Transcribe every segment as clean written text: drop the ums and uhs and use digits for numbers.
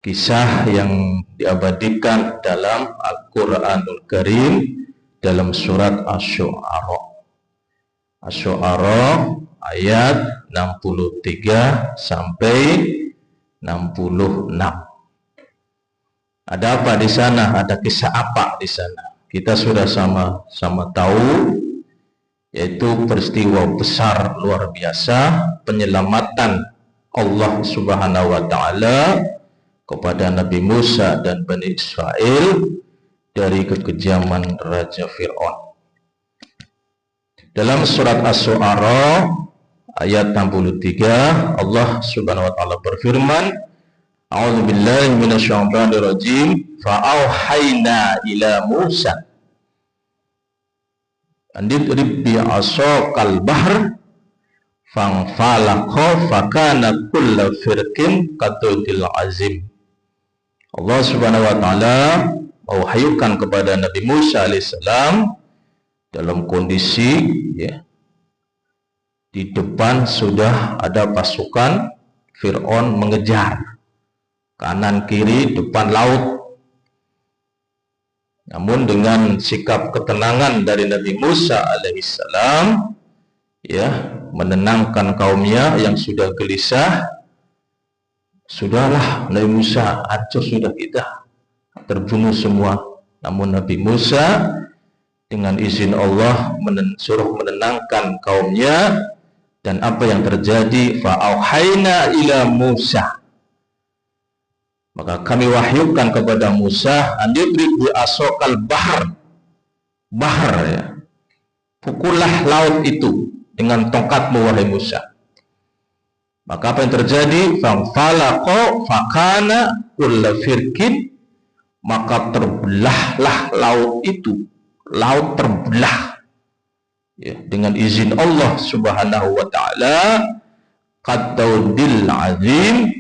kisah yang diabadikan dalam Al-Quranul Karim dalam surat Asy-Syu'ara. Asy-Syu'ara ayat 63 sampai 66. Ada apa di sana? Ada kisah apa di sana? Kita sudah sama-sama tahu, yaitu peristiwa besar luar biasa penyelamatan Allah Subhanahu wa taala kepada Nabi Musa dan Bani Israel dari kekejaman Raja Fir'aun. Dalam surat Asy-Syu'ara ayat 63 Allah Subhanahu wa taala berfirman, A'udzu billahi minasyaitonir rajim, fa'auhayna ila Musa andidrib bi'asaqal bahr fanfalaqa fakana kullu firqin qatudil azim. Allah Subhanahu wa taala mewahyukan kepada Nabi Musa alaihissalam dalam kondisi di depan sudah ada pasukan Fir'aun mengejar, kanan kiri depan laut. Namun dengan sikap ketenangan dari Nabi Musa alaihissalam, menenangkan kaumnya yang sudah gelisah. Sudahlah Nabi Musa, hancur sudah kita, terbunuh semua. Namun Nabi Musa dengan izin Allah suruh menenangkan kaumnya, dan apa yang terjadi? Fa'auhayna ila Musa, maka kami wahyukan kepada Musa, andidrib bi'asaqal bahr, pukullah laut itu dengan tongkatmu wahai Musa. Maka apa yang terjadi? Fanfalaqa fakana kullu firqin, maka terbelahlah laut itu, laut terbelah dengan izin Allah Subhanahu wa taala, qatudil azim,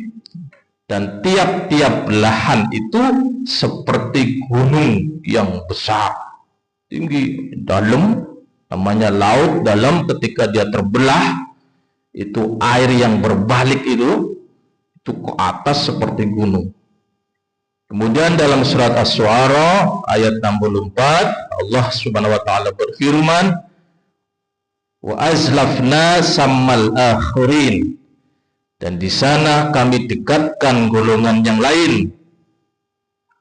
dan tiap-tiap belahan itu seperti gunung yang besar, tinggi, dalam. Namanya laut dalam, ketika dia terbelah, itu air yang berbalik itu ke atas seperti gunung. Kemudian dalam surat Asy-Syu'ara ayat 64 Allah Subhanahu wa taala berfirman, wa azlafna sammal akhirin, dan di sana kami dekatkan golongan yang lain.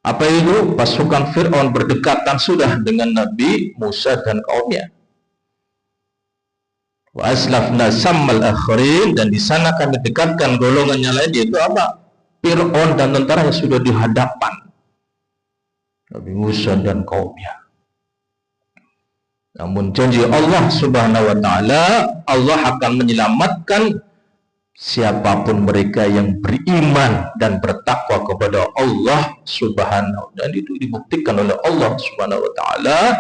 Apa itu? Pasukan Fir'aun berdekatan sudah dengan Nabi Musa dan kaumnya. Wa aslafna sammal akhirin, dan di sana kami dekatkan golongan yang lain, yaitu apa? Fir'aun dan tentara yang sudah di hadapan Nabi Musa dan kaumnya. Namun janji Allah Subhanahu wa taala, Allah akan menyelamatkan siapapun mereka yang beriman dan bertakwa kepada Allah Subhanahu, dan itu dibuktikan oleh Allah Subhanahu wa taala.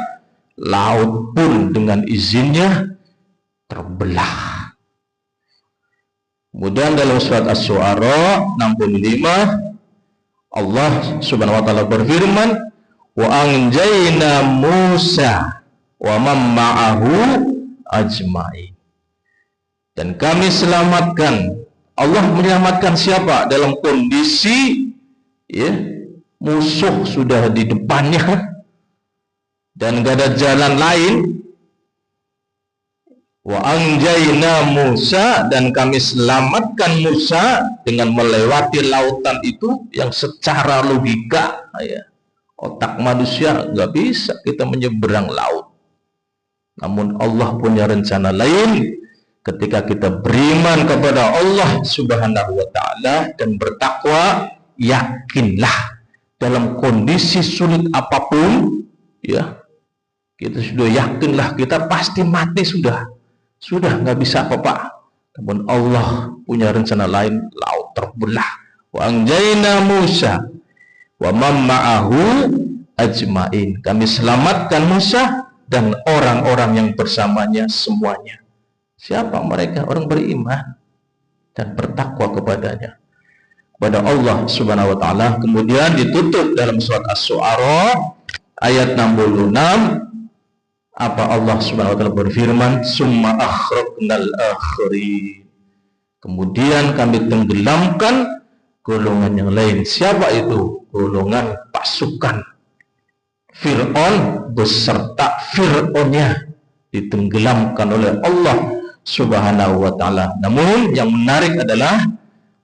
Laut pun dengan izinnya terbelah. Kemudian dalam surat Asy-Syu'ara 65 Allah Subhanahu wa taala berfirman, wa anjayna Musa wa man ma'ahu ajma'in, dan kami selamatkan. Allah menyelamatkan siapa? Dalam kondisi musuh sudah di depannya dan gak ada jalan lain. Wa anjayna Musa, dan kami selamatkan Musa dengan melewati lautan itu yang secara logika, otak manusia nggak bisa kita menyeberang laut. Namun Allah punya rencana lain. Ketika kita beriman kepada Allah Subhanahu wa taala dan bertakwa, yakinlah dalam kondisi sulit apapun, kita sudah yakinlah kita pasti mati sudah nggak bisa apa-apa. Namun Allah punya rencana lain. Laut terbelah. Wa anjayna Musa wa man ma'ahu ajma'in, kami selamatkan Musa dan orang-orang yang bersamanya semuanya. Siapa mereka? Orang beriman dan bertakwa kepada Allah Subhanahu wa taala. Kemudian ditutup dalam surat Asy-Syu'ara ayat 66. Apa Allah Subhanahu wa taala berfirman, summa akhrajnal akhirin, kemudian kami tenggelamkan golongan yang lain. Siapa itu? Golongan pasukan Fir'aun beserta Fir'aunnya ditenggelamkan oleh Allah Subhanahu wa ta'ala. Namun yang menarik adalah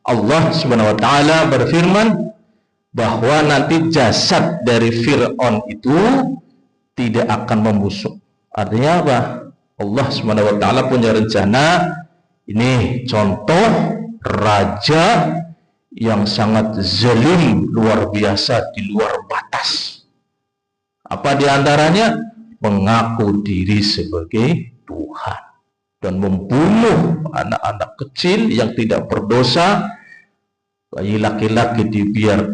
Allah Subhanahu wa ta'ala berfirman bahwa nanti jasad dari Fir'aun itu tidak akan membusuk. Artinya apa? Allah Subhanahu wa ta'ala punya rencana. Ini contoh raja yang sangat zalim, luar biasa, di luar batas. Apa diantaranya? Mengaku diri sebagai Tuhan dan membunuh anak-anak kecil yang tidak berdosa. Bayi laki-laki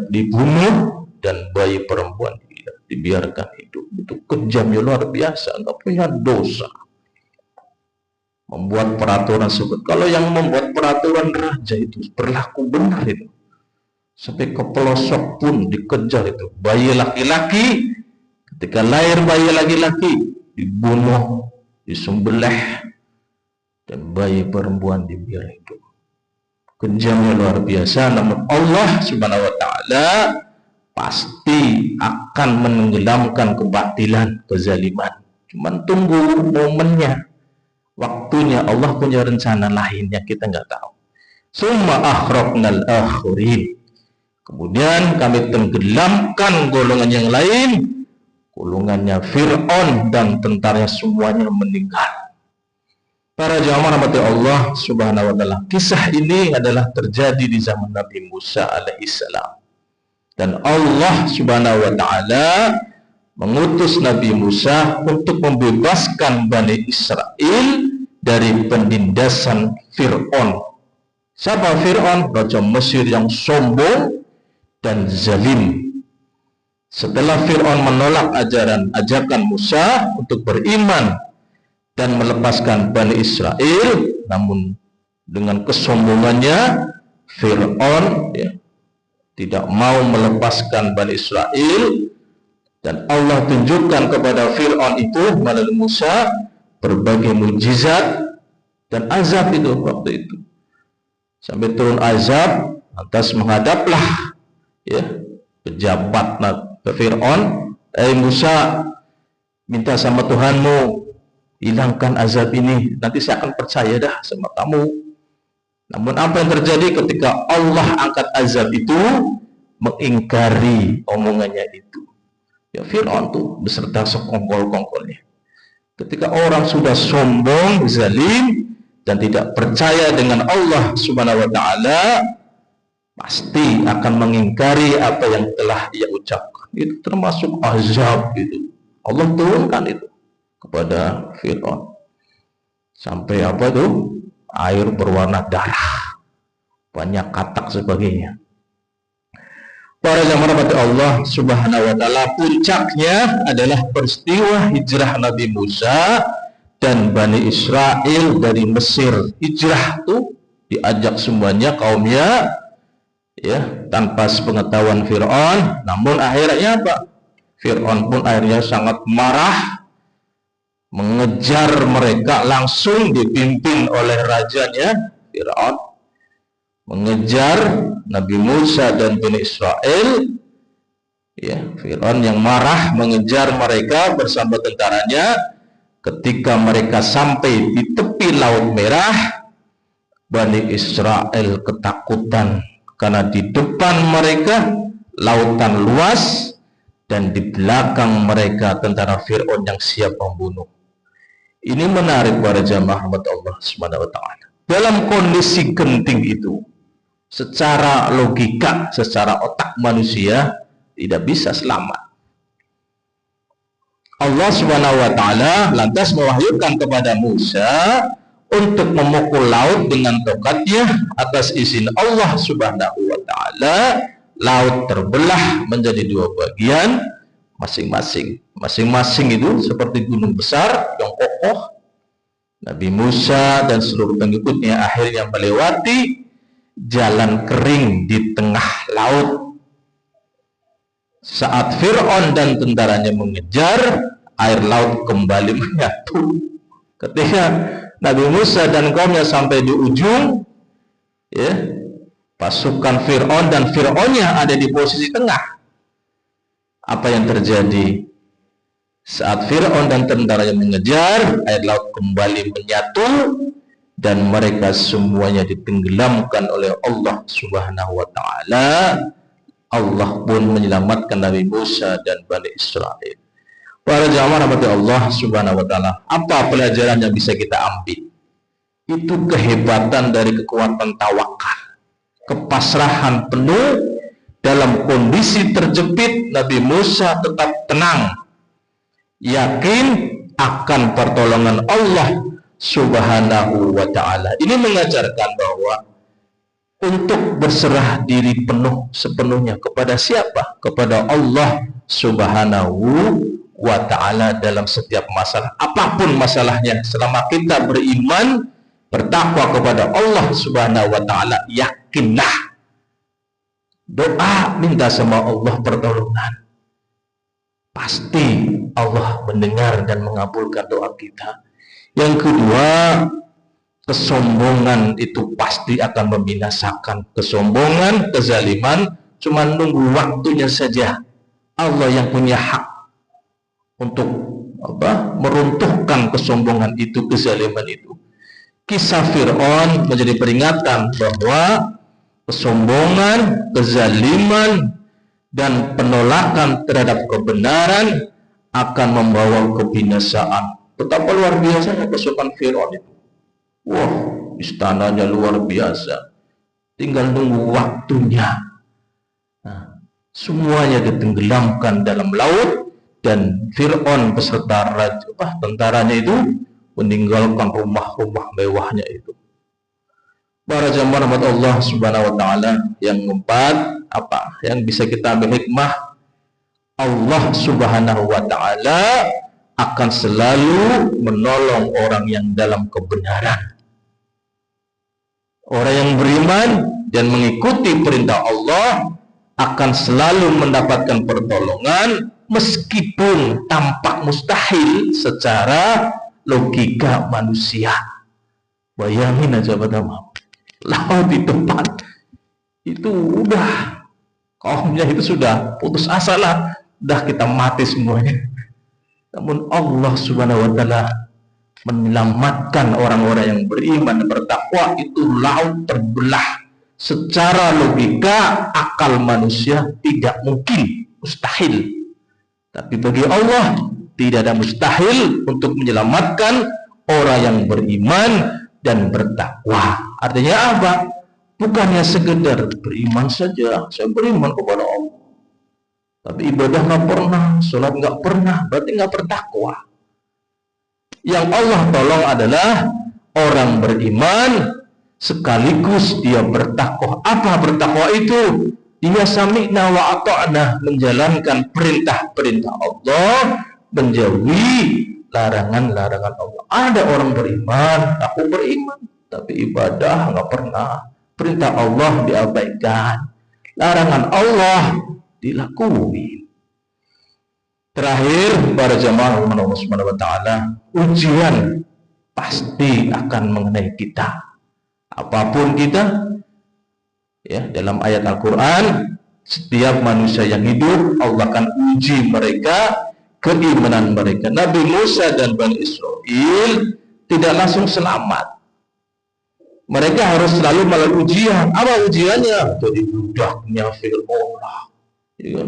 dibunuh dan bayi perempuan dibiarkan hidup. Itu kejam, ya, luar biasa, nggak punya dosa. Membuat peraturan sebut. Kalau yang membuat peraturan raja itu berlaku benar itu. Sampai ke pelosok pun dikejar itu. Bayi laki-laki, ketika lahir bayi laki-laki dibunuh, disembelih, dan bayi perempuan dibiarkan hidup. Kejamnya luar biasa. Namun Allah Subhanahu wa ta'ala pasti akan menenggelamkan kebatilan, kezaliman. Cuman tunggu momennya, waktunya. Allah punya rencana lainnya, kita nggak tahu. Summa akhraqnal akhirin. Kemudian kami tenggelamkan golongan yang lain, golongannya Fir'aun dan tentaranya semuanya meninggal. Para jamaah rahmati Allah Subhanahu wa ta'ala, kisah ini adalah terjadi di zaman Nabi Musa alaihissalam. Dan Allah Subhanahu wa ta'ala mengutus Nabi Musa untuk membebaskan Bani Israel dari penindasan Fir'aun. Siapa Fir'aun? Raja Mesir yang sombong dan zalim. Setelah Fir'aun menolak ajakan Musa untuk beriman dan melepaskan Bani Israel, namun dengan kesombongannya Fir'aun tidak mau melepaskan Bani Israel, dan Allah tunjukkan kepada Fir'aun itu melalui Musa berbagai mukjizat dan azab itu waktu itu. Sampai turun azab, lantas menghadaplah pejabat ke Fir'aun, Musa, minta sama Tuhanmu hilangkan azab ini, nanti saya akan percaya dah sama kamu. Namun apa yang terjadi ketika Allah angkat azab itu? Mengingkari omongannya itu. Ya, Fir'aun tuh beserta sekongkol-kongkolnya. Ketika orang sudah sombong, zalim, dan tidak percaya dengan Allah Subhanahu wa ta'ala, pasti akan mengingkari apa yang telah ia ucapkan. Itu termasuk azab itu. Allah turunkan itu kepada Fir'aun. Sampai apa tuh? Air berwarna darah, banyak katak sebagainya. Para jamaah rahmati Allah Subhanahu wa ta'ala, puncaknya adalah peristiwa hijrah Nabi Musa dan Bani Israel dari Mesir. Hijrah tuh diajak semuanya kaumnya, tanpa sepengetahuan Fir'aun. Namun akhirnya apa? Fir'aun pun akhirnya sangat marah, mengejar mereka, langsung dipimpin oleh rajanya Fir'aun, mengejar Nabi Musa dan Bani Israel. Fir'aun yang marah mengejar mereka bersama tentaranya. Ketika mereka sampai di tepi Laut Merah, Bani Israel ketakutan karena di depan mereka lautan luas dan di belakang mereka tentara Fir'aun yang siap membunuh. Ini menarik para jamaah rahmat Allah Subhanahu wa ta'ala. Dalam kondisi genting itu, secara logika, secara otak manusia tidak bisa selamat. Allah Subhanahu wa ta'ala lantas mewahyukan kepada Musa untuk memukul laut dengan tongkatnya. Atas izin Allah Subhanahu wa ta'ala, laut terbelah menjadi dua bagian masing-masing. Masing-masing itu seperti gunung besar yang kokoh. Nabi Musa dan seluruh pengikutnya akhirnya melewati jalan kering di tengah laut. Saat Fir'aun dan tentaranya mengejar, air laut kembali menyatu. Ketika Nabi Musa dan kaumnya sampai di ujung, pasukan Fir'aun dan Fir'aunnya ada di posisi tengah. Apa yang terjadi? Saat Fir'aun dan tentaranya mengejar, air laut kembali menyatu dan mereka semuanya ditenggelamkan oleh Allah Subhanahu wa taala. Allah pun menyelamatkan Nabi Musa dan Bani Israel. Para jamaah rahmati Allah Subhanahu wa taala, apa pelajaran yang bisa kita ambil? Itu kehebatan dari kekuatan tawakal, kepasrahan penuh. Dalam kondisi terjepit, Nabi Musa tetap tenang, yakin akan pertolongan Allah Subhanahu wa taala. Ini mengajarkan bahwa untuk berserah diri penuh sepenuhnya kepada siapa? Kepada Allah Subhanahu wa taala dalam setiap masalah, apapun masalahnya. Selama kita beriman, bertakwa kepada Allah Subhanahu wa taala, yakinlah, doa minta sama Allah pertolongan, pasti Allah mendengar dan mengabulkan doa kita. Yang kedua, kesombongan itu pasti akan membinasakan. Kesombongan, kezaliman cuma nunggu waktunya saja. Allah yang punya hak untuk meruntuhkan kesombongan itu, kezaliman itu. Kisah Fir'aun menjadi peringatan bahwa kesombongan, kezaliman, dan penolakan terhadap kebenaran akan membawa kebinasaan. Betapa luar biasanya pasukan Fir'aun itu. Wah, istananya luar biasa. Tinggal nunggu waktunya. Nah, semuanya ditenggelamkan dalam laut dan Fir'aun beserta tentaranya itu meninggalkan rumah-rumah mewahnya itu. Para jamaah rahmat Allah Subhanahu wa taala, yang keempat, apa yang bisa kita ambil hikmah? Allah Subhanahu wa taala akan selalu menolong orang yang dalam kebenaran. Orang yang beriman dan mengikuti perintah Allah akan selalu mendapatkan pertolongan meskipun tampak mustahil secara logika manusia. Bayangin aja pertama, laut di depan itu udah kaumnya itu sudah putus asa lah, udah kita mati semuanya. Namun Allah Subhanahu wa taala menyelamatkan orang-orang yang beriman dan bertakwa. Itu laut terbelah. Secara logika akal manusia tidak mungkin, mustahil. Tapi bagi Allah tidak ada mustahil untuk menyelamatkan orang yang beriman dan bertakwa. Artinya apa? Bukannya sekedar beriman saja, saya beriman kepada Allah, tapi ibadah nggak pernah, sholat nggak pernah, berarti nggak bertakwa. Yang Allah tolong adalah orang beriman sekaligus dia bertakwa. Apa bertakwa itu? Dia sami'na wa ata'na, menjalankan perintah-perintah Allah, menjauhi larangan-larangan Allah. Ada orang beriman, aku beriman, tapi ibadah nggak pernah. Perintah Allah diabaikan, larangan Allah dilakui. Terakhir, para jamaah Allah Subhanahu wa taala, ujian pasti akan mengenai kita. Apapun kita, ya, dalam ayat Al-Quran, setiap manusia yang hidup Allah akan uji mereka, keimanan mereka. Nabi Musa dan Bani Israel tidak langsung selamat. Mereka harus selalu melalui ujian. Apa ujiannya? Jadi budaknya Fir'aun, ya,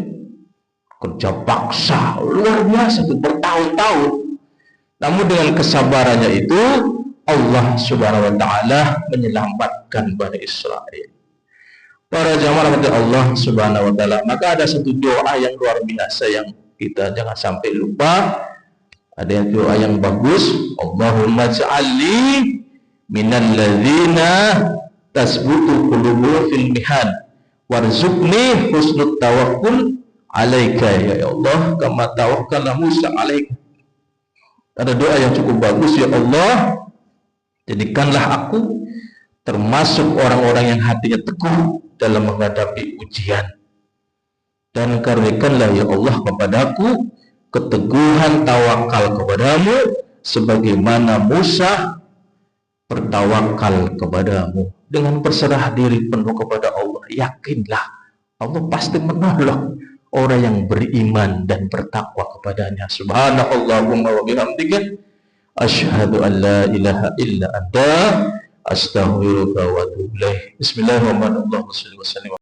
kerja paksa luar biasa bertahun-tahun. Namun dengan kesabarannya itu Allah Subhanahu wa taala menyelamatkan Bani Israel. Para jamaah Allah Subhanahu wa taala, maka ada satu doa yang luar biasa yang kita jangan sampai lupa. Ada doa yang bagus, Allahumma ja'alni minal ladzina tasbutu qulubuhum fil mihan warzuqni husnut tawakkul alaika ya Allah kama tawakkala Musa alaika. Ada doa yang cukup bagus, ya Allah, jadikanlah aku termasuk orang-orang yang hatinya teguh dalam menghadapi ujian, dan karuniakanlah ya Allah kepadaku keteguhan tawakal kepadamu sebagaimana Musa bertawakal kepadamu. Dengan berserah diri penuh kepada Allah yakinlah Allah pasti menolong orang yang beriman dan bertakwa kepadanya. Subhanallahumma wa bihamdika asyhadu an la ilaha illa anta astaghfiruka wa atubu ilaik. Bismillahirrahmanirrahim.